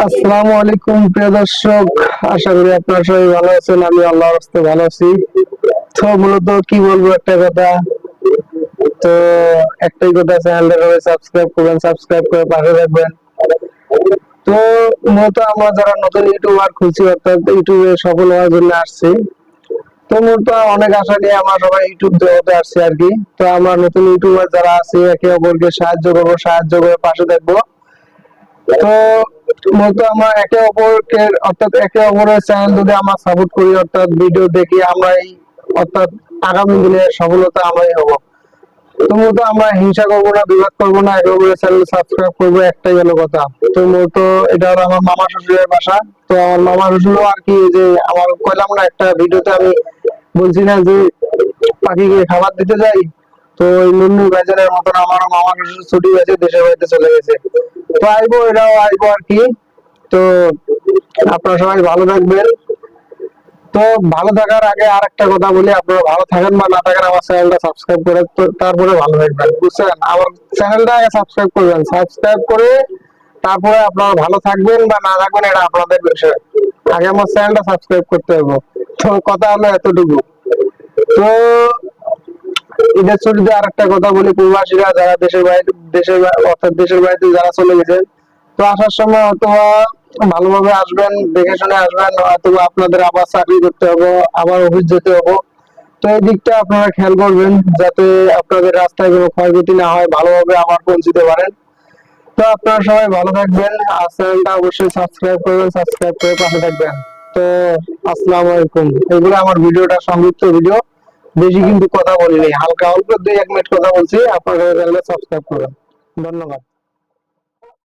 আসসালামু আলাইকুম প্রিয় দর্শক, আশা করি আপনারা সবাই ভালো আছেন। আমি আল্লাহর রাস্তায় ভালো আছি। তো মূলত কি বলবো, একটা কথা তো একটাই কথা, চ্যানেলটা সবাই সাবস্ক্রাইব করবেন, সাবস্ক্রাইব করে পাশে থাকবেন। তো মূলত আমরা যারা নতুন ইউটিউবার খুঁজছি, অর্থাৎ ইউটিউবে সফল হওয়ার জন্য আসছি, তো মূলত অনেক আশা নিয়ে আমরা সবাই ইউটিউব জগতে আসছি আর কি। তো আমরা নতুন ইউটিউবার যারা আছি, একে অপরকে সাহায্য করবো, সাহায্য করে পাশে থাকবো। তো মূলত আমরা একে অপরকে, অর্থাৎ একে অপরের চ্যানেল যদি আমরা সাপোর্ট করি, অর্থাৎ ভিডিও দেখি, আমরাই অর্থাৎ আগামী দিনে সফলতা আমরাই হব। তো মূলত আমরা হিংসা করবো না, বিবাদ করবো না, একে অপরের চ্যানেল সাবস্ক্রাইব করবো, একটাই হলো কথা। তো মূলত এটা হলো আমার মামা শ্বশুরের বাসা। তো আমার মামা শ্বশুরও আর কি, যে আমার কইলাম না একটা ভিডিওতে আমি বলছি না যে পাখিকে খাবার দিতে যাই, তো ওই মুন্নু ভাইজানের মতন আমারও মামা শ্বশুর ছুটি হয়েছে, দেশের বাড়িতে চলে গেছে। তো আইবো, এরাও আইবো আর কি। তো আপনারা সবাই ভালো থাকবেন। তো ভালো থাকার আগে আর একটা কথা বলি, আপনারা ভালো থাকেন বা না থাকেন, আমার চ্যানেলটা সাবস্ক্রাইব করে তারপরে ভালো থাকবেন, বুঝছেন? আমার চ্যানেলটা আগে সাবস্ক্রাইব করবেন, সাবস্ক্রাইব করে তারপরে আপনারা ভালো থাকবেন বা না থাকবেন এটা আপনাদের বিষয়। আগে আমার চ্যানেলটা সাবস্ক্রাইব করতে হবে। তো কথা হলো এতটুকু। তো ঈদের ছুটিতে আর একটা কথা বলি, প্রবাসীরা যারা অর্থাৎ দেশের বাড়িতে যারা চলে গেছেন, তো আসার সময় অথবা ভালোভাবে আসবেন, দেখে শুনে আসবেন, অথবা আপনাদের আবার চাকরি করতে হবে, আবার অফিস যেতে হবে। তো এই দিকটা আপনারা খেয়াল করবেন, যাতে আপনাদের রাস্তায় কোনো ক্ষয়ক্ষতি না হয়, ভালোভাবে আবার পৌঁছতে পারেন। তো আপনারা সবাই ভালো থাকবেন, আর চ্যানেলটা অবশ্যই সাবস্ক্রাইব করবেন, সাবস্ক্রাইব করে পাশে থাকবেন। তো আসসালামু আলাইকুম। এগুলো আমার ভিডিওটা সংক্ষিপ্ত ভিডিও, বেশি কিন্তু কথা বলিনি, হালকা অল্প 2-1 মিনিট কথা বলছি। আপনারা চ্যানেলটা সাবস্ক্রাইব করবেন। ধন্যবাদ।